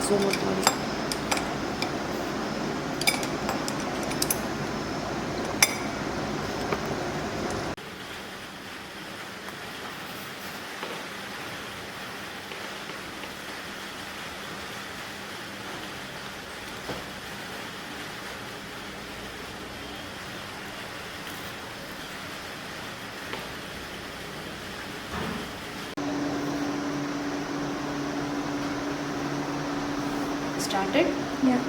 zoom out ಮಾಡಿ. Started? Yeah.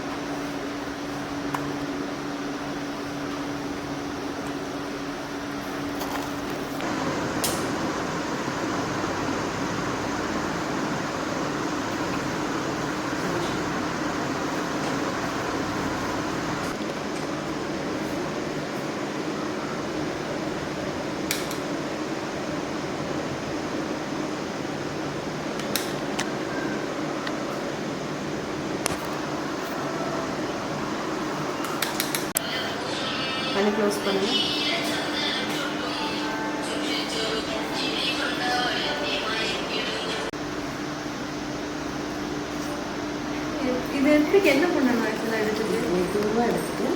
பண்ணி close பண்ணுங்க. இது எடுத்துக்கு என்ன பண்ணணும்? இதெல்லாம் எடுத்துட்டு மெதுவாக எடுத்துட்டு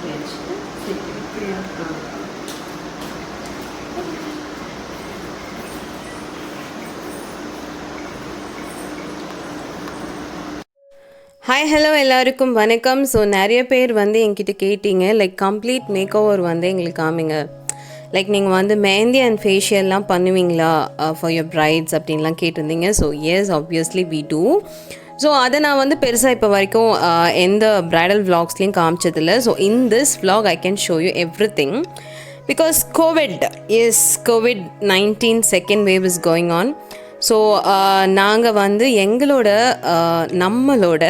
வச்சுட்டு இப்படியா? ஹாய் ஹலோ எல்லாருக்கும் வணக்கம். ஸோ நிறைய பேர் வந்து என்கிட்ட கேட்டீங்க லைக் கம்ப்ளீட் மேக் ஓவர் வந்து எங்களுக்கு காமிங்க, லைக் நீங்கள் வந்து மெஹந்தி அண்ட் ஃபேஷியல்லாம் பண்ணுவீங்களா ஃபார் யுவர் பிரைட்ஸ் அப்படின்லாம் கேட்டிருந்தீங்க. So yes obviously we do. So அதை நான் வந்து பெருசாக இப்போ வரைக்கும் எந்த ப்ரைடல் விலாக்ஸ்லேயும் காமிச்சதில்லை. So in this vlog I can show you everything because COVID-19 second wave is going on. So நாங்கள் வந்து நம்மளோட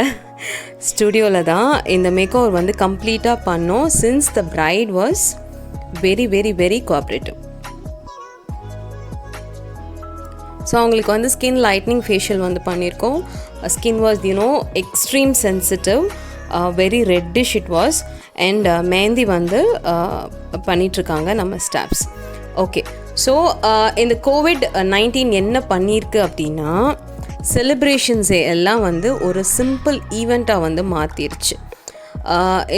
ஸ்டுடியோவில் தான் இந்த மேக் ஓவர் வந்து கம்ப்ளீட்டாக பண்ணோம். Since the bride was very very very cooperative. So அவங்களுக்கு வந்து ஸ்கின் லைட்னிங் ஃபேஷியல் வந்து பண்ணியிருக்கோம். Skin was extreme sensitive, very reddish it was. And mehndi வந்து பண்ணிகிட்ருக்காங்க நம்ம ஸ்டாஃப்ஸ். ஓகே, ஸோ இந்த COVID-19 என்ன பண்ணியிருக்கு அப்படின்னா செலிப்ரேஷன்ஸே எல்லாம் வந்து ஒரு சிம்பிள் ஈவெண்ட்டாக வந்து மாற்றிருச்சு.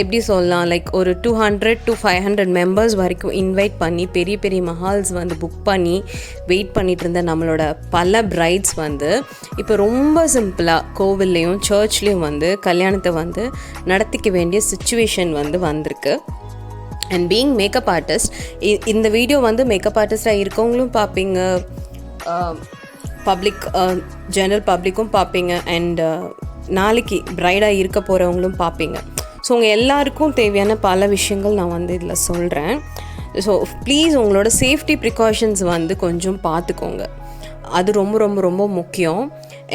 எப்படி சொல்லலாம், லைக் ஒரு 200 to 500 மெம்பர்ஸ் வரைக்கும் இன்வைட் பண்ணி பெரிய பெரிய மஹால்ஸ் வந்து புக் பண்ணி வெயிட் பண்ணிகிட்டு இருந்த நம்மளோட பல பிரைட்ஸ் வந்து இப்போ ரொம்ப சிம்பிளாக கோவில்லையும் சர்ச்லேயும் வந்து கல்யாணத்தை வந்து நடத்திக்க வேண்டிய சுச்சுவேஷன் வந்து வந்திருக்கு. அண்ட் பீயிங் மேக்கப் ஆர்டிஸ்ட், இந்த வீடியோ வந்து மேக்கப் ஆர்டிஸ்டாக இருக்கவங்களும் பார்ப்பீங்க, பப்ளிக் ஜென்ரல் பப்ளிக்கும் பார்ப்பீங்க, அண்ட் நாளைக்கு ப்ரைடாக இருக்க போகிறவங்களும் பார்ப்பீங்க. ஸோ உங்கள் எல்லாருக்கும் தேவையான பல விஷயங்கள் நான் வந்து இதில் சொல்கிறேன். ஸோ ப்ளீஸ் உங்களோட சேஃப்டி ப்ரிகாஷன்ஸ் வந்து கொஞ்சம் பார்த்துக்கோங்க, அது ரொம்ப ரொம்ப ரொம்ப முக்கியம்.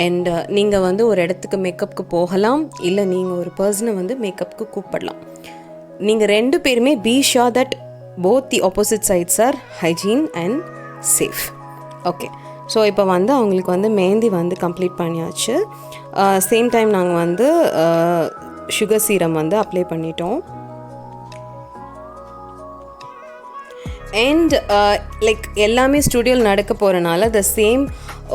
அண்ட் நீங்கள் வந்து ஒரு இடத்துக்கு மேக்கப்புக்கு போகலாம், இல்லை நீங்கள் ஒரு பர்சனை வந்து மேக்கப்புக்கு கூப்பிடலாம். நீங்கள் ரெண்டு பேருமே be sure that both the opposite sides are hygiene and safe. Okay, so இப்போ வந்து அவங்களுக்கு வந்து மெஹந்தி வந்து கம்ப்ளீட் பண்ணியாச்சு. சேம் டைம் நாங்கள் வந்து சுகர் சீரம் வந்து அப்ளை பண்ணிட்டோம். அண்ட் லைக் எல்லாமே ஸ்டுடியோவில் நடக்க போகிறனால த சேம்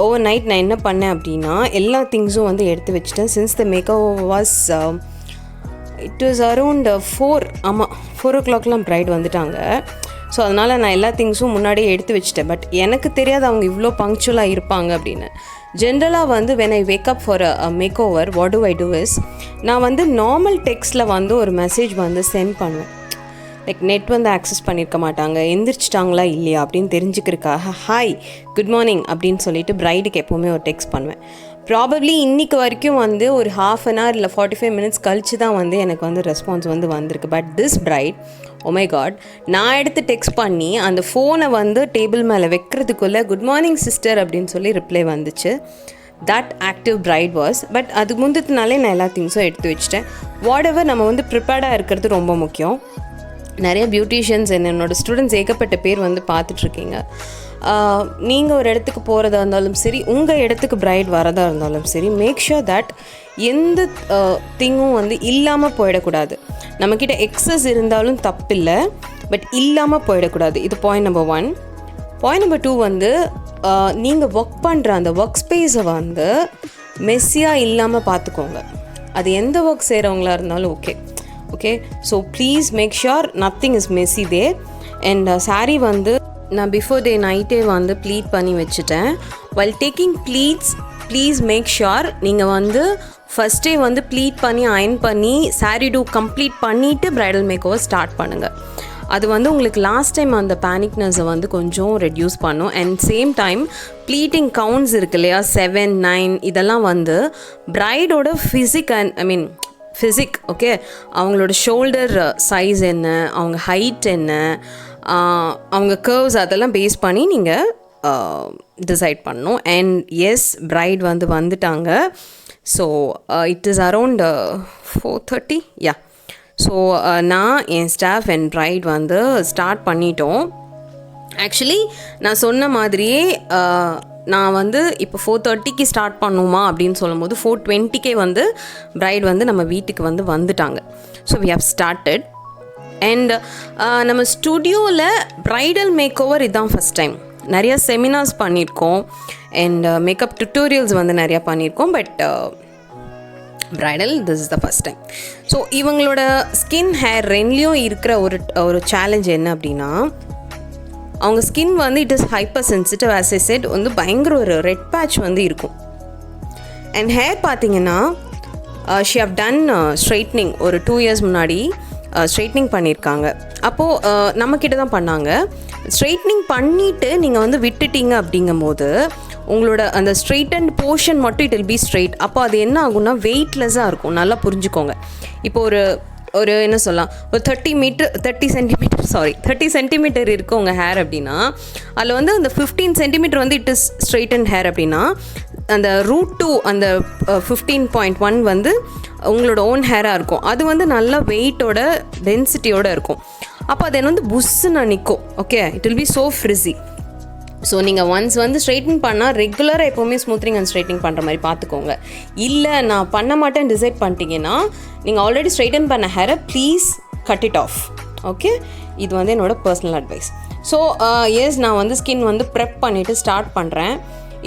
ஓவர் நைட் நான் என்ன பண்ணேன் அப்படின்னா எல்லா திங்ஸும் வந்து எடுத்து வச்சுட்டேன். Since the makeup was it was around 4 o'clockலாம் ப்ரைட் வந்துட்டாங்க. ஸோ அதனால் நான் எல்லா திங்ஸும் முன்னாடியே எடுத்து வச்சுட்டேன். பட் எனக்கு தெரியாது அவங்க இவ்வளோ பங்க்சுவலாக இருப்பாங்க அப்படின்னு. ஜென்ரலாக வந்து when I wake up for a make over what do I do is, நான் வந்து நார்மல் டெக்ஸ்ட்டில் வந்து ஒரு மெசேஜ் வந்து சென்ட் பண்ணுவேன். லைக் நெட் வந்து ஆக்சஸ் பண்ணியிருக்க மாட்டாங்க, எந்திரிச்சிட்டாங்களா இல்லையா அப்படின்னு தெரிஞ்சுக்கிறதுக்காக ஹாய் குட் மார்னிங் அப்படின்னு சொல்லிட்டு ப்ரைடுக்கு எப்போவுமே ஒரு டெக்ஸ்ட் பண்ணுவேன். ப்ராபப்ளி இன்றைக்கு வரைக்கும் வந்து ஒரு 1/2 hour இல்லை 45 minutes கழித்து தான் வந்து எனக்கு வந்து ரெஸ்பான்ஸ் வந்து வந்திருக்கு. But this bride, oh my god, நான் எடுத்து டெக்ஸ்ட் பண்ணி அந்த ஃபோனை வந்து டேபிள் மேலே வைக்கிறதுக்குள்ளே குட் மார்னிங் சிஸ்டர் அப்படின்னு சொல்லி ரிப்ளை வந்துச்சு. That active bride was. But அதுக்கு முந்தினாலே நான் எல்லா திங்ஸும் எடுத்து வச்சுட்டேன். வாட் எவர் நம்ம வந்து ப்ரிப்பேர்டாக இருக்கிறது ரொம்ப முக்கியம். நிறைய பியூட்டிஷியன்ஸ் என்னோடய ஸ்டூடெண்ட்ஸ் ஏகப்பட்ட பேர் வந்து பார்த்துட்ருக்கீங்க. நீங்கள் ஒரு இடத்துக்கு போகிறதா இருந்தாலும் சரி, உங்கள் இடத்துக்கு பிரைட் வரதா இருந்தாலும் சரி, மேக் ஷுர் தட் எந்த திங்கும் வந்து இல்லாமல் போயிடக்கூடாது. நம்மக்கிட்ட எக்ஸஸ் இருந்தாலும் தப்பில்லை, பட் இல்லாமல் போயிடக்கூடாது. இது பாயிண்ட் நம்பர் 1. பாயிண்ட் நம்பர் 2 வந்து நீங்கள் ஒர்க் பண்ணுற அந்த ஒர்க் ஸ்பேஸை வந்து மெஸ்ஸியாக இல்லாமல் பார்த்துக்கோங்க. அது எந்த ஒர்க் செய்கிறவங்களா இருந்தாலும் okay. So please make sure nothing is messy there. And sari வந்து நான் பிஃபோர் டே நைட்டே வந்து ப்ளீட் பண்ணி வச்சுட்டேன். While taking pleats please make sure நீங்கள் வந்து ஃபஸ்ட்டே வந்து ப்ளீட் பண்ணி அயன் பண்ணி சாரீ டூ கம்ப்ளீட் பண்ணிவிட்டு ப்ரைடல் மேக் ஓவர் ஸ்டார்ட் பண்ணுங்கள். அது வந்து உங்களுக்கு லாஸ்ட் டைம் அந்த பேனிக்னஸை வந்து கொஞ்சம் ரெடியூஸ் பண்ணும். And same time pleating counts இருக்கு இல்லையா, 7, 9 இதெல்லாம் வந்து பிரைடோட ஃபிசிக் ஓகே, அவங்களோட ஷோல்டர் சைஸ் என்ன, அவங்க ஹைட் என்ன, அவங்க கர்வ்ஸ் அதெல்லாம் பேஸ் பண்ணி நீங்கள் டிசைட் பண்ணணும். அண்ட் எஸ் பிரைட் வந்துட்டாங்க. So it is around 4:30 yeah. So நான் என் ஸ்டாஃப் அண்ட் பிரைட் வந்து ஸ்டார்ட் பண்ணிட்டோம். ஆக்சுவலி நான் சொன்ன மாதிரியே நான் வந்து இப்போ 4:30க்கு ஸ்டார்ட் பண்ணுமா அப்படின்னு சொல்லும்போது 4:20க்கே வந்து பிரைட் வந்து நம்ம வீட்டுக்கு வந்துட்டாங்க. So we have started. And நம்ம ஸ்டுடியோவில் ப்ரைடல் மேக் ஓவர் இதுதான் ஃபஸ்ட் டைம். நிறையா செமினார்ஸ் பண்ணியிருக்கோம் அண்ட் மேக்கப் டுட்டோரியல்ஸ் வந்து நிறையா பண்ணியிருக்கோம். But bridal this is the first time. So இவங்களோட ஸ்கின் ஹேர் ரெண்டுலேயும் இருக்கிற ஒரு சேலஞ்ச் என்ன அப்படின்னா, அவங்க ஸ்கின் வந்து it is hyper sensitive. As I said வந்து பயங்கர ஒரு ரெட் பேட்ச் வந்து இருக்கும். அண்ட் ஹேர் பார்த்தீங்கன்னா ஷி ஹவ் டன் ஸ்ட்ரைட்னிங் ஒரு 2 years முன்னாடி ஸ்ட்ரைட்னிங் பண்ணியிருக்காங்க. அப்போது நம்மக்கிட்ட தான் பண்ணாங்க. ஸ்ட்ரைட்னிங் பண்ணிவிட்டு நீங்கள் வந்து விட்டுட்டீங்க அப்படிங்கும்போது உங்களோட அந்த ஸ்ட்ரைட்டன் போர்ஷன் மட்டும் இட் வில் பி ஸ்ட்ரைட். அப்போ அது என்ன ஆகும்னா வெயிட்லெஸ்ஸாக இருக்கும். நல்லா புரிஞ்சுக்கோங்க. இப்போ ஒரு என்ன சொல்லலாம், ஒரு 30 சென்டிமீட்டர் இருக்குது உங்கள் ஹேர் அப்படின்னா, அதில் வந்து அந்த 15 சென்டிமீட்டர் வந்து இட் இஸ் ஸ்ட்ரைட்டன் ஹேர் அப்படின்னா, அந்த ரூட் 2 அந்த 15.1 வந்து உங்களோட ஓன் ஹேராக இருக்கும். அது வந்து நல்லா வெயிட்டோட டென்சிட்டியோடு இருக்கும். அப்போ அது என்ன வந்து புஷ்ஷுன்னு நிற்கும். Okay, it will B so frizzy. So நீங்கள் ஒன்ஸ் வந்து ஸ்ட்ரைட்னிங் பண்ணால் ரெகுலராக எப்போவுமே ஸ்மூத்னிங் அண்ட் ஸ்ட்ரைட்னிங் பண்ணுற மாதிரி பார்த்துக்கோங்க. இல்லை நான் பண்ண மாட்டேன்னு டிசைட் பண்ணிட்டீங்கன்னா நீங்கள் ஆல்ரெடி ஸ்ட்ரைட்டன் பண்ண ஹேரை please cut it of. Okay, இது வந்து என்னோடய பர்சனல் அட்வைஸ். ஸோ எஸ், நான் வந்து ஸ்கின் வந்து ப்ரெப் பண்ணிவிட்டு ஸ்டார்ட் பண்ணுறேன்.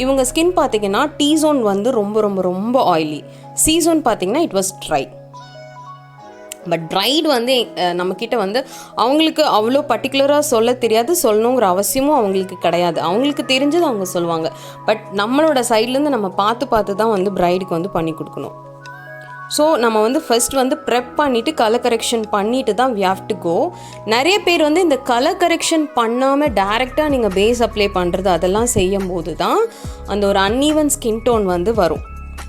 இவங்க ஸ்கின் பார்த்திங்கன்னா T zone வந்து ரொம்ப ரொம்ப ரொம்ப ஆயிலி, C zone பார்த்திங்கன்னா it was dry. But bride வந்து நம்மக்கிட்ட வந்து அவங்களுக்கு அவ்வளோ பர்டிகுலராக சொல்ல தெரியாது, சொல்லணுங்கிற அவசியமும் அவங்களுக்கு கிடையாது. அவங்களுக்கு தெரிஞ்சது அவங்க சொல்லுவாங்க. பட் நம்மளோட சைட்லேருந்து நம்ம பார்த்து தான் வந்து பிரைடுக்கு வந்து பண்ணி கொடுக்கணும். ஸோ நம்ம வந்து ஃபஸ்ட் வந்து ப்ரெப் பண்ணிவிட்டு கலர் கரெக்ஷன் பண்ணிவிட்டு தான் வி ஹாவ் டு கோ. நிறைய பேர் வந்து இந்த கலர் கரெக்ஷன் பண்ணாமல் டேரெக்டாக நீங்கள் பேஸ் அப்ளை பண்ணுறது அதெல்லாம் செய்யும் போது தான் அந்த ஒரு அன்ஈவன் ஸ்கின் டோன் வந்து வரும்.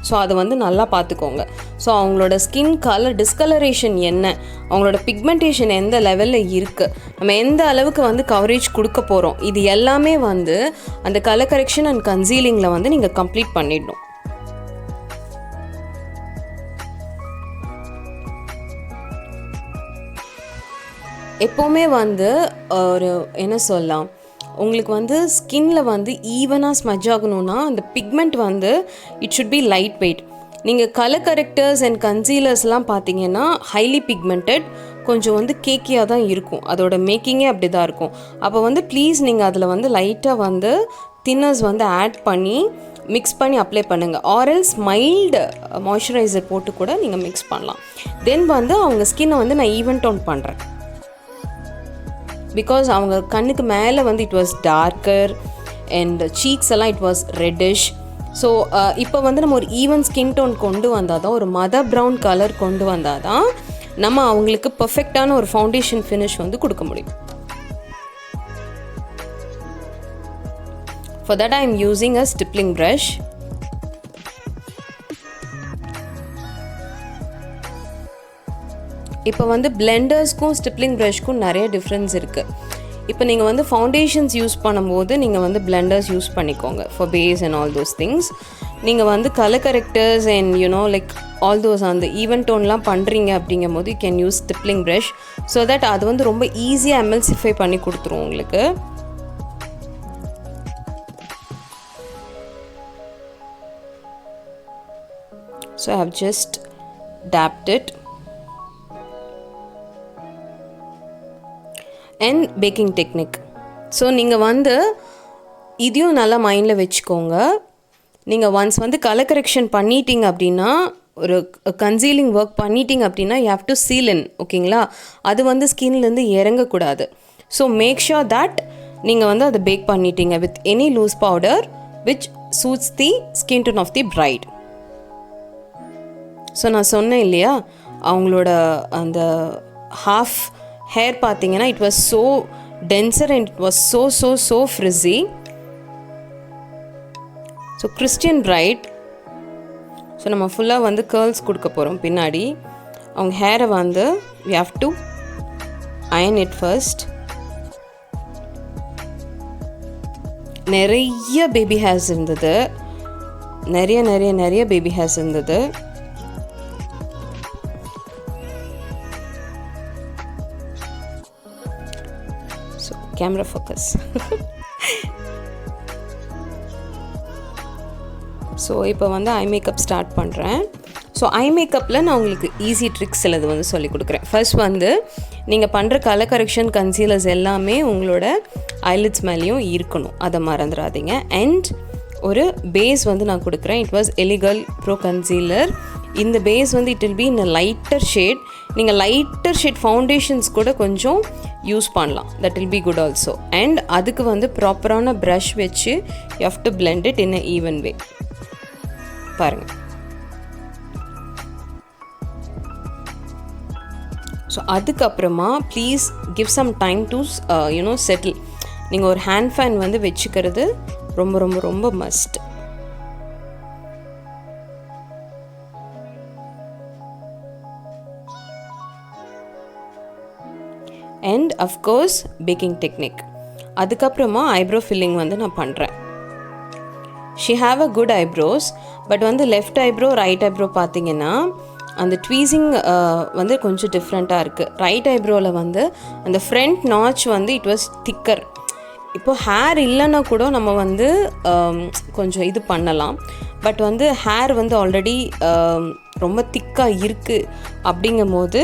ஸோ அதை வந்து நல்லா பார்த்துக்கோங்க. ஸோ அவங்களோட ஸ்கின் கலர் டிஸ்கலரேஷன் என்ன, அவங்களோட பிக்மெண்டேஷன் எந்த லெவலில் இருக்குது, நம்ம எந்த அளவுக்கு வந்து கவரேஜ் கொடுக்க போகிறோம், இது எல்லாமே வந்து அந்த கலர் கரெக்ஷன் அண்ட் கன்சீலிங்கில் வந்து நீங்கள் கம்ப்ளீட் பண்ணிடணும். எப்போவுமே வந்து ஒரு என்ன சொல்லலாம், உங்களுக்கு வந்து ஸ்கின்ல வந்து ஈவனாக ஸ்மஜ் ஆகணும்னா அந்த பிக்மெண்ட் வந்து it should B light weight. நீங்கள் கலர் கரெக்டர்ஸ் அண்ட் கன்சீலர்ஸ்லாம் பார்த்தீங்கன்னா ஹைலி பிக்மெண்டட், கொஞ்சம் வந்து கேக்கியாக தான் இருக்கும். அதோட மேக்கிங்கே அப்படி தான் இருக்கும். அப்போ வந்து ப்ளீஸ் நீங்கள் அதில் வந்து லைட்டாக வந்து தின்னர்ஸ் வந்து ஆட் பண்ணி மிக்ஸ் பண்ணி அப்ளை பண்ணுங்கள். ஆர்எல்ஸ் மைல்டு மாய்ஸ்சரைசர் போட்டு கூட நீங்கள் மிக்ஸ் பண்ணலாம். தென் வந்து அவங்க ஸ்கின்னை வந்து நான் ஈவன் டோன் பண்ணுறேன். பிகாஸ் அவங்க கண்ணுக்கு மேலே வந்து it was darker and cheeks எல்லாம் இட் வாஸ் ரெட்டிஷ். ஸோ இப்போ வந்து நம்ம ஒரு ஈவன் ஸ்கின் டோன் கொண்டு வந்தால் தான், ஒரு மதர் ப்ரௌன் கலர் கொண்டு வந்தால் தான் நம்ம அவங்களுக்கு பர்ஃபெக்டான ஒரு ஃபவுண்டேஷன் ஃபினிஷ் வந்து கொடுக்க முடியும். For that I am using a stippling brush. இப்போ வந்து பிளெண்டர்ஸ்க்கும் ஸ்டிப்லிங் ப்ரஷ்க்கும் நிறைய டிஃப்ரென்ஸ் இருக்குது. இப்போ நீங்கள் வந்து ஃபவுண்டேஷன்ஸ் யூஸ் பண்ணும்போது நீங்கள் வந்து பிளெண்டர்ஸ் யூஸ் பண்ணிக்கோங்க for base and all those things. நீங்கள் வந்து colour correctors and you know like all those அந்த ஈவன் டோன்லாம் பண்ணுறீங்க அப்படிங்கும் போது you can use stippling brush. So that அது வந்து ரொம்ப ஈஸியாக எம்எல்சிஃபை பண்ணி கொடுத்துரும் உங்களுக்கு. So I have just dabbed it. And baking technique. So நீங்கள் வந்து இதையும் நல்லா மைண்டில் வச்சுக்கோங்க. நீங்கள் ஒன்ஸ் வந்து கலர் கரெக்ஷன் பண்ணிட்டீங்க அப்படின்னா, ஒரு கன்சீலிங் ஒர்க் பண்ணிட்டீங்க அப்படின்னா you have to seal in, ஓகேங்களா? அது வந்து ஸ்கின்லேருந்து இறங்கக்கூடாது. ஸோ மேக் ஷுர் தட் நீங்கள் வந்து அதை பேக் பண்ணிட்டீங்க with any loose powder which suits the skin tone of the bride. So நான் சொன்னேன் இல்லையா, அவங்களோட அந்த ஹாஃப் ஹேர் பார்த்தீங்கன்னா it was so denser and it was so frizzy. So Christian bride, so நம்ம ஃபுல்லாக வந்து கேர்ள்ஸ் கொடுக்க போகிறோம். பின்னாடி அவங்க ஹேரை வந்து we have to iron it first. நிறைய பேபி ஹேர்ஸ் இருந்தது, நிறைய பேபி ஹேர்ஸ் இருந்தது. So camera focus. ஸோ இப்போ வந்து ஐ மேக்கப் ஸ்டார்ட் பண்ணுறேன். ஸோ ஐ மேக்கப்பில் நான் உங்களுக்கு ஈஸி ட்ரிக்ஸ் சிலது வந்து சொல்லிக் கொடுக்குறேன். ஃபர்ஸ்ட் வந்து நீங்கள் பண்ணுற கலர் கரெக்ஷன் கன்சீலர்ஸ் எல்லாமே உங்களோட ஐலிட்ஸ் மேலேயும் இருக்கணும், அதை மறந்துடாதீங்க. அண்ட் ஒரு பேஸ் வந்து நான் கொடுக்குறேன். இட் வாஸ் எலிகல் ப்ரோ கன்சீலர். இந்த பேஸ் வந்து it will be in lighter shade. நீங்கள் லைட்டர் ஷேட் ஃபவுண்டேஷன்ஸ் கூட கொஞ்சம் யூஸ் பண்ணலாம், that will be good also. And அதுக்கு வந்து ப்ராப்பரான ப்ரஷ் வச்சு you have to blend it in a even way. பாருங்கள். ஸோ அதுக்கப்புறமா please give some time to settle. நீங்கள் ஒரு ஹேண்ட் ஃபேன் வந்து வச்சுக்கிறது ரொம்ப ரொம்ப ரொம்ப must. And of course baking technique. அதுக்கப்புறமா ஐப்ரோ ஃபில்லிங் வந்து நான் பண்ணுறேன். She have a good eyebrows, but வந்து லெஃப்ட் ஐப்ரோ ரைட் ஐப்ரோ பார்த்தீங்கன்னா அந்த ட்வீசிங் வந்து கொஞ்சம் டிஃப்ரெண்ட்டாக இருக்குது. ரைட் ஐப்ரோவில் வந்து அந்த ஃப்ரண்ட் நாச் வந்து இட் வாஸ் திக்கர். இப்போது ஹேர் இல்லைன்னா கூட நம்ம வந்து கொஞ்சம் இது பண்ணலாம். பட் வந்து ஹேர் வந்து ஆல்ரெடி ரொம்ப திக்காக இருக்குது. அப்படிங்கும் போது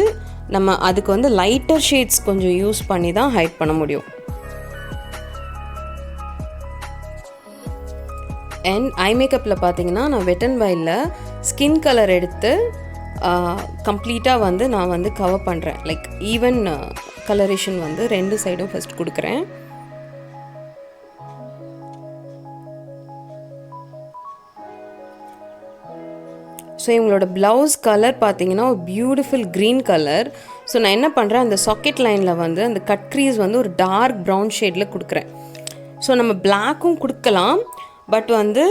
நம்ம அதுக்கு வந்து லைட்டர் ஷேட்ஸ் கொஞ்சம் யூஸ் பண்ணி தான் ஹைட் பண்ண முடியும். அண்ட் ஐ மேக்கப்பில் பார்த்தீங்கன்னா நான் வெட் அண்ட் வைல்டில் ஸ்கின் கலர் எடுத்து கம்ப்ளீட்டாக வந்து நான் வந்து கவர் பண்ணுறேன். லைக் ஈவன் கலரேஷன் வந்து ரெண்டு சைடும் ஃபஸ்ட் கொடுக்குறேன். ஸோ இவங்களோட ப்ளவுஸ் கலர் பார்த்தீங்கன்னா ஒரு பியூட்டிஃபுல் க்ரீன் கலர். ஸோ நான் என்ன பண்ணுறேன், அந்த சாக்கெட் லைனில் வந்து அந்த கட் க்ரீஸ் வந்து ஒரு டார்க் ப்ரௌன் ஷேடில் கொடுக்குறேன். ஸோ நம்ம பிளாக்கும் கொடுக்கலாம், பட் வந்து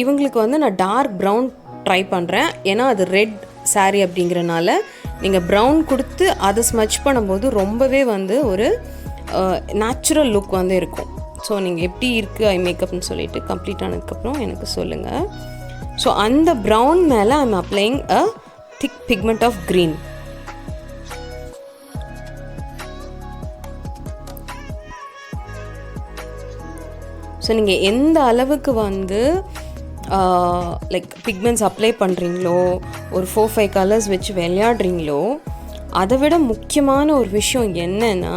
இவங்களுக்கு வந்து நான் டார்க் ப்ரௌன் ட்ரை பண்ணுறேன். ஏன்னா அது ரெட் சாரீ அப்படிங்கிறனால நீங்கள் ப்ரௌன் கொடுத்து அதை ஸ்மச் பண்ணும்போது ரொம்பவே வந்து ஒரு நேச்சுரல் லுக் வந்து இருக்கும். ஸோ நீங்கள் எப்படி இருக்குது ஐ மேக்கப்னு சொல்லிட்டு கம்ப்ளீட் ஆனதுக்கப்புறம் எனக்கு சொல்லுங்கள். ஸோ அந்த ப்ரௌன் மேலே I'm applying a thick pigment of green. So நீங்கள் எந்த அளவுக்கு வந்து லைக் பிக்மெண்ட்ஸ் அப்ளை பண்ணுறீங்களோ, ஒரு 4-5 கலர்ஸ் வச்சு விளையாடுறீங்களோ, அதை விட முக்கியமான ஒரு விஷயம் என்னென்னா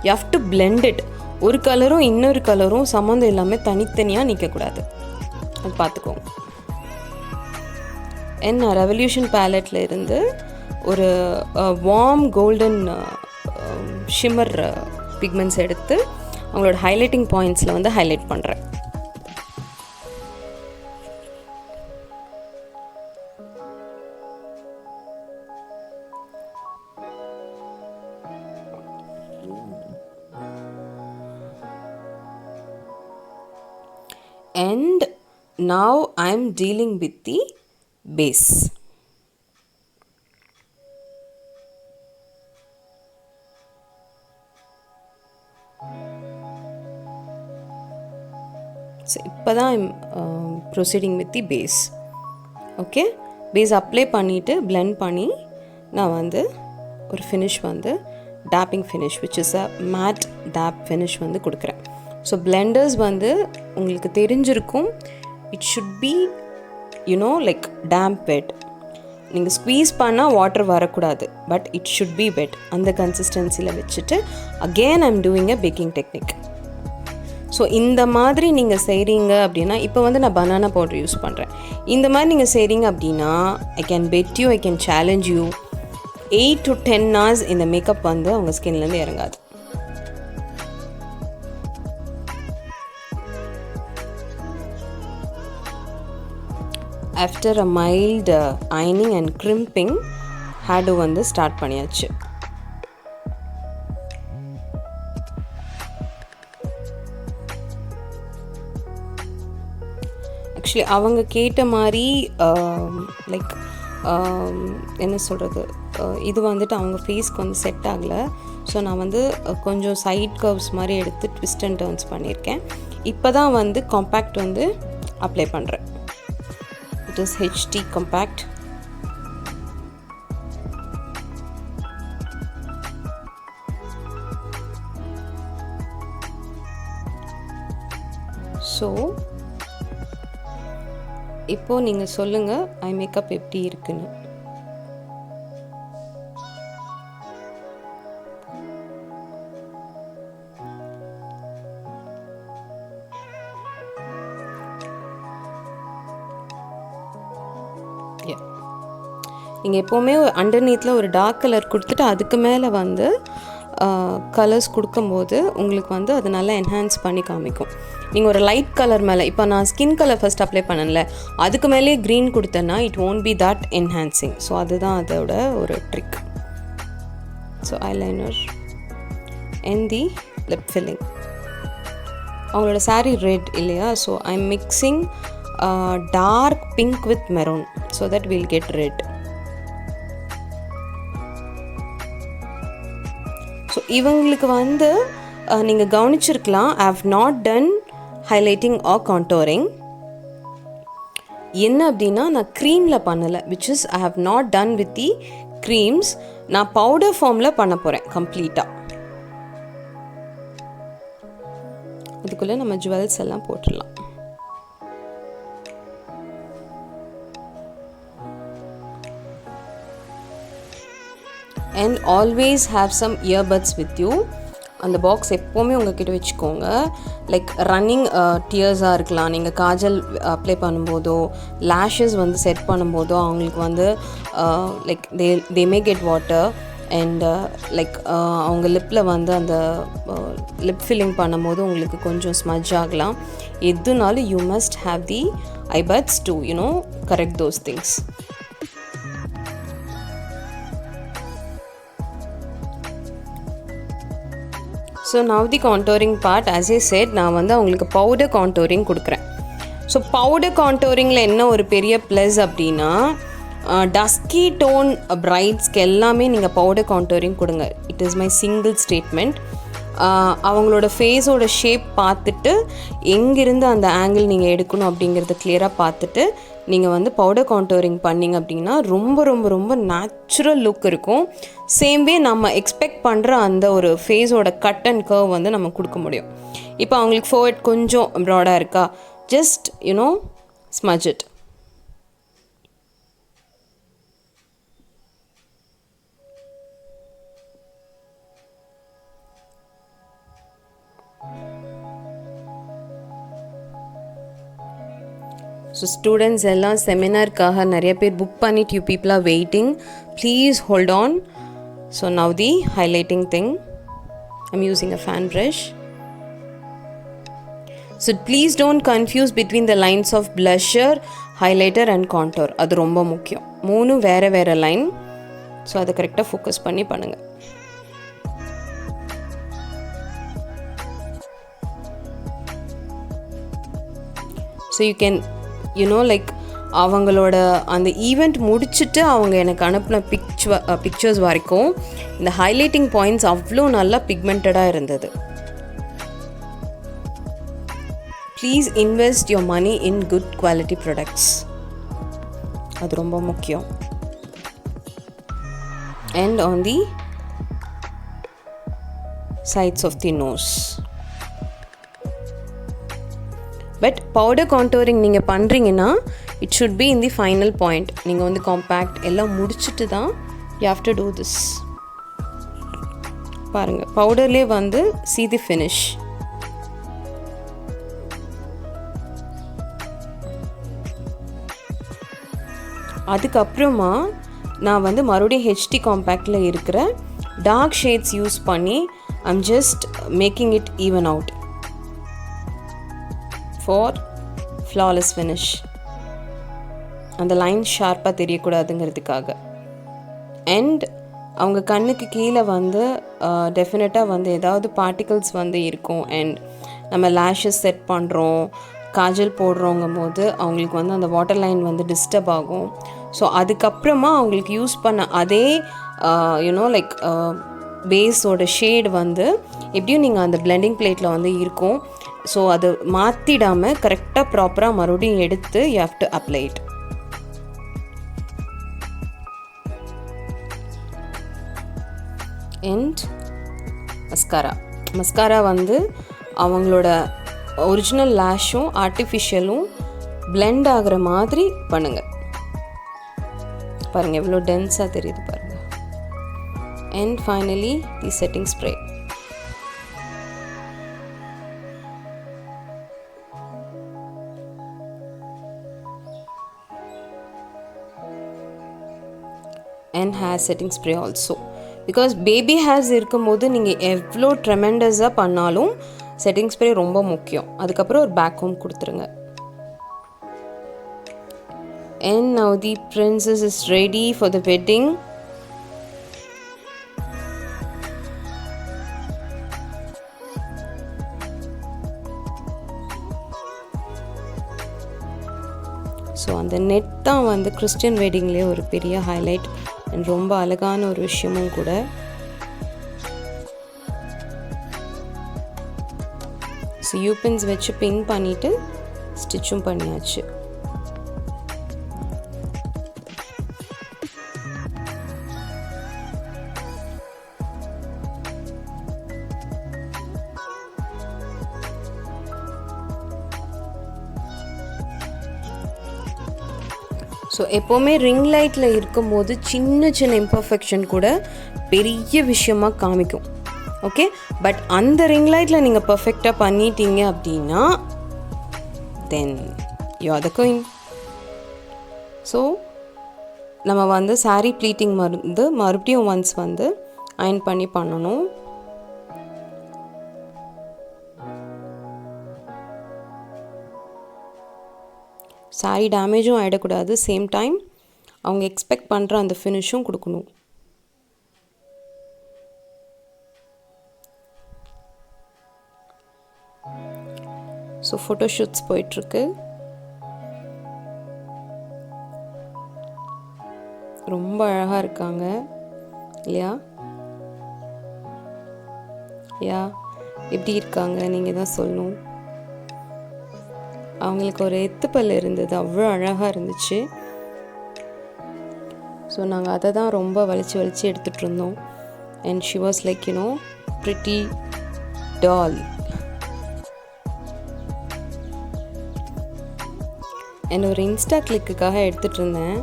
you have to blend it. ஒரு கலரும் இன்னொரு கலரும் சம்மந்தம் இல்லாமல் தனித்தனியாக நிற்கக்கூடாது, அது பார்த்துக்கோங்க. என்ன ரெவல்யூஷன் பேலட்டில் இருந்து ஒரு வார்ம் கோல்டன் ஷிம்மர் பிக்மெண்ட்ஸ் எடுத்து அவங்களோட ஹைலைட்டிங் பாயிண்ட்ஸில் வந்து ஹைலைட் பண்ணுறேன். And now I'm dealing with the base. So இப்போ தான் I'm proceeding with the base. Okay, base apply பண்ணிவிட்டு பிளெண்ட் பண்ணி நான் வந்து ஒரு ஃபினிஷ் வந்து tapping finish which is a matte tap finish வந்து கொடுக்குறேன். ஸோ பிளெண்டர்ஸ் வந்து உங்களுக்கு தெரிஞ்சிருக்கும், it should be like damp wet. நீங்கள் ஸ்க்வீஸ் பண்ணால் வாட்டர் வரக்கூடாது, but it should be wet. அந்த கன்சிஸ்டன்சியில் வச்சுட்டு again I'm doing a baking technique. So இந்த மாதிரி நீங்கள் செய்கிறீங்க அப்படின்னா, இப்போ வந்து நான் பனானா பவுடர் யூஸ் பண்ணுறேன். இந்த மாதிரி நீங்கள் செய்கிறீங்க அப்படின்னா, I can bet you, I can challenge you, 8 to 10 hours இந்த மேக்கப் வந்து அவங்க ஸ்கின்லேருந்து இறங்காது. ஆஃப்டர் அ மைல்டு அயனிங் அண்ட் கிரிம்பிங் ஹேடு வந்து ஸ்டார்ட் பண்ணியாச்சு. ஆக்சுவலி அவங்க கேட்ட மாதிரி லைக் என்ன சொல்கிறது, இது வந்துட்டு அவங்க ஃபேஸ்க்கு வந்து செட் ஆகலை. ஸோ நான் வந்து கொஞ்சம் சைட் கர்வ்ஸ் மாதிரி எடுத்து ட்விஸ்ட் அண்ட் டர்ன்ஸ் பண்ணியிருக்கேன். இப்போ தான் வந்து காம்பேக்ட் வந்து அப்ளை பண்ணுறேன். It is HT compact. So இப்போது நீங்கள் சொல்லுங்கள் ஐ மேக்கப் எப்படி இருக்குன்னு. நீங்கள் எப்போவுமே அண்டர்நீத்தில் ஒரு டார்க் கலர் கொடுத்துட்டு அதுக்கு மேலே வந்து கலர்ஸ் கொடுக்கும்போது உங்களுக்கு வந்து அது நல்லா என்ஹான்ஸ் பண்ணி காமிக்கும். நீங்கள் ஒரு லைட் கலர் மேலே, இப்போ நான் ஸ்கின் கலர் ஃபஸ்ட் அப்ளை பண்ணல, அதுக்கு மேலே க்ரீன் கொடுத்தேன்னா it won't be that enhancing. So அதுதான் அதோட ஒரு trick. So eyeliner and the lip filling. அவங்களோட சாரீ ரெட் இல்லையா, so I am mixing dark pink with maroon so that will get red. So இவங்களுக்கு வந்து நீங்கள் கவனிச்சிருக்கலாம், I have not done highlighting or contouring. என்ன அப்படின்னா நான் க்ரீமில் பண்ணலை, which is I have not done with the creams. நான் பவுடர் ஃபார்மில் பண்ண போகிறேன் கம்ப்ளீட்டாக. அதுக்குள்ளே நம்ம ஜுவல்ஸ் எல்லாம் போட்டுடலாம். And always have some earbuds with you. அந்த பாக்ஸ் எப்போவுமே உங்ககிட்ட வச்சுக்கோங்க. லைக் ரன்னிங் டியர்ஸாக இருக்கலாம், நீங்கள் காஜல் அப்ளை பண்ணும்போதோ லேஷஸ் வந்து செட் பண்ணும்போதோ அவங்களுக்கு வந்து like they May get water and like அவங்க லிப்பில் வந்து அந்த லிப் ஃபில்லிங் பண்ணும்போது உங்களுக்கு கொஞ்சம் ஸ்மஜ் ஆகலாம். எதுனாலும் you must have the earbuds to correct those things. So now the contouring part. As I said, நான் வந்து அவங்களுக்கு பவுடர் கான்டோரிங் கொடுக்குறேன். ஸோ பவுடர் கான்டோரிங்கில் என்ன ஒரு பெரிய ப்ளஸ் அப்படின்னா, டஸ்கி டோன் பிரைட்ஸ்க்கு எல்லாமே நீங்கள் பவுடர் கான்டோரிங் கொடுங்க. It is my single statement. அவங்களோட ஃபேஸோட ஷேப் பார்த்துட்டு எங்கேருந்து அந்த ஆங்கிள் நீங்கள் எடுக்கணும் அப்படிங்கிறத கிளியராக பார்த்துட்டு நீங்கள் வந்து பவுடர் கான்டோரிங் பண்ணிங்க அப்படின்னா ரொம்ப ரொம்ப ரொம்ப நேச்சுரல் லுக் இருக்கும். சேம் வே நம்ம எக்ஸ்பெக்ட் பண்ணுற அந்த ஒரு ஃபேஸோட கட் அண்ட் கர்வ் வந்து நம்ம கொடுக்க முடியும். இப்போ அவங்களுக்கு ஃபோர்ஹெட் கொஞ்சம் ப்ராடாக இருக்கா, just smudge it. So students எல்லாம் செமினாருக்காக நிறைய பேர் புக் பண்ணிட்டு you people are waiting. Please hold on. So now the highlighting thing. I'm using a fan brush. So please don't confuse between the lines of blusher, highlighter and contour. அது ரொம்ப முக்கியம். மூணும் வேறு வேறு லைன். ஸோ அதை கரெக்டாக focus பண்ணி பண்ணுங்கள். ஸோ யூ கேன் லைக் அவங்களோட அந்த ஈவெண்ட் முடிச்சுட்டு அவங்க எனக்கு அனுப்பின பிக்சர்ஸ் வரைக்கும் இந்த ஹைலைட்டிங் பாயிண்ட்ஸ் அவ்வளோ நல்லா பிக்மெண்டடாக இருந்தது. Please invest your money in good quality products. அது ரொம்ப முக்கியம். And on the sides of the nose. But powder contouring நீங்கள் பண்ணுறீங்கன்னா it should be in the final point. நீங்கள் வந்து காம்பேக்ட் எல்லாம் முடிச்சுட்டு தான் you have to do this. பாருங்கள், பவுடர்லேயே வந்து see the finish. அதுக்கப்புறமா நான் வந்து மறுபடியும் ஹெச்டி காம்பேக்டில் இருக்கிற டார்க் ஷேட்ஸ் யூஸ் பண்ணி I'm just making it even out for flawless finish. அந்த லைன் ஷார்ப்பாக தெரியக்கூடாதுங்கிறதுக்காக. அண்ட் அவங்க கண்ணுக்கு கீழே வந்து டெஃபினட்டாக வந்து ஏதாவது பார்ட்டிகல்ஸ் வந்து இருக்கும். அண்ட் நம்ம லேஷஸ் செட் பண்ணுறோம், காஜல் போடுறோங்கும் போது அவங்களுக்கு வந்து அந்த வாட்டர் லைன் வந்து டிஸ்டர்ப் ஆகும். ஸோ அதுக்கப்புறமா அவங்களுக்கு யூஸ் பண்ண அதே லைக் பேஸோட ஷேட் வந்து எப்படியும் நீங்கள் அந்த பிளெண்டிங் பிளேட்டில் வந்து இருக்கும். ஸோ அது மாற்றிடாமல் கரெக்டாக ப்ராப்பராக மறுபடியும் எடுத்து you have to apply it. And mascara வந்து அவங்களோட ஒரிஜினல் லேஷும் ஆர்டிஃபிஷியலும் பிளெண்ட் ஆகிற மாதிரி பண்ணுங்கள். பாருங்கள் எவ்வளோ டென்ஸாக தெரியுது பாருங்கள். And finally the setting spray. And hair setting spray also. Because baby hairs இருக்கும்போது நீங்கள் எவ்வளோ ட்ரெமெண்டஸாக பண்ணாலும் செட்டிங் ஸ்ப்ரே ரொம்ப முக்கியம். அதுக்கப்புறம் ஒரு பேக் ஹோம் கொடுத்துருங்க. And now the princess is ready for the wedding. So அந்த நெட் தான் வந்து கிறிஸ்டியன் வெட்டிங்லேயே ஒரு பெரிய ஹைலைட் அண்ட் ரொம்ப அழகான ஒரு விஷயமும் கூட. ஸோ யூபின்ஸ் வச்சு பின் பண்ணிவிட்டு ஸ்டிச்சும் பண்ணியாச்சு. ஸோ எப்போவுமே ரிங் லைட்டில் இருக்கும்போது சின்ன சின்ன இம்பர்ஃபெக்ஷன் கூட பெரிய விஷயமாக காமிக்கும். ஓகே, பட் அந்த ரிங் லைட்டில் நீங்கள் பர்ஃபெக்டாக பண்ணிட்டீங்க அப்படின்னா then you are the queen. So நம்ம வந்து சாரீ ப்ளீட்டிங் வந்து மறுபடியும் ஒன்ஸ் வந்து அயர்ன் பண்ணி பண்ணணும். சாரீ டேமேஜும் ஆகிடக்கூடாது, சேம் டைம் அவங்க எக்ஸ்பெக்ட் பண்ணுற அந்த ஃபினிஷும் கொடுக்கணும். ஸோ ஃபோட்டோஷூட்ஸ் போயிட்டுருக்கு. ரொம்ப அழகாக இருக்காங்க இல்லையா? எப்படி இருக்காங்க நீங்கள் தான் சொல்லணும். அவங்களுக்கு ஒரு எத்துப்பல் இருந்தது, அவ்வளோ அழகாக இருந்துச்சு. ஸோ நாங்கள் அதை தான் ரொம்ப வலிச்சு எடுத்துகிட்டு இருந்தோம். And she was like pretty doll. And ஒரு இன்ஸ்டா கிளிக்குக்காக எடுத்துகிட்டு இருந்தேன்.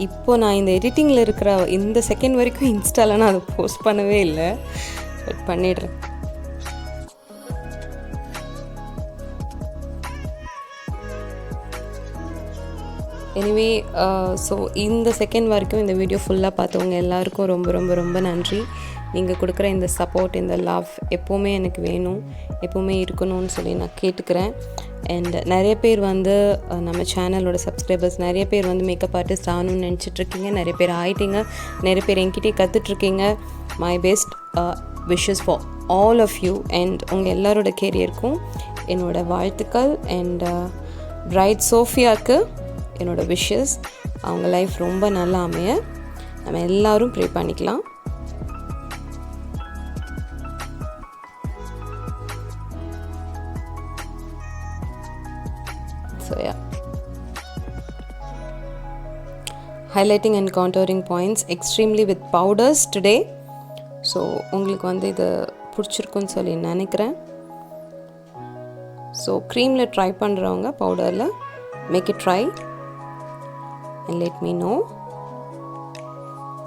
இப்போது நான் இந்த எடிட்டிங்கில் இருக்கிற இந்த செகண்ட் வரைக்கும் இன்ஸ்டாவில் நான் அதை போஸ்ட் பண்ணவே இல்லை, பட் பண்ணிடுறேன். எனிவே ஸோ இந்த செகண்ட் வரைக்கும் இந்த வீடியோ ஃபுல்லாக பார்த்தவங்க எல்லாருக்கும் ரொம்ப ரொம்ப ரொம்ப நன்றி. நீங்கள் கொடுக்குற இந்த சப்போர்ட், இந்த லவ் எப்போவுமே எனக்கு வேணும், எப்போவுமே இருக்கணும்னு சொல்லி நான் கேட்டுக்கிறேன். அண்ட் நிறைய பேர் வந்து நம்ம சேனலோட சப்ஸ்கிரைபர்ஸ் நிறைய பேர் வந்து மேக்கப் ஆர்டிஸ்ட் ஆகணும்னு நினச்சிட்ருக்கீங்க. நிறைய பேர் ஆகிட்டீங்க, நிறைய பேர் என்கிட்டே கற்றுட்ருக்கீங்க. My best wishes for all of you. And உங்கள் எல்லாரோட கேரியருக்கும் என்னோடய வாழ்த்துக்கள். அண்ட் பிரைட் சோஃபியாவுக்கு என்னோடய விஷஸ், அவங்க லைஃப் ரொம்ப நல்லா அமைய நம்ம எல்லோரும் ப்ரே பண்ணிக்கலாம். So yeah, highlighting and contouring points extremely with powders today. So உங்களுக்கு வந்து இது பிடிச்சிருக்குன்னு சொல்லி நினைக்கிறேன். ஸோ க்ரீமில் ட்ரை பண்ணுறவங்க பவுடரில் make it try and let me know.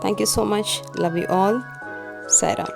Thank you so much. Love you all. Sarah.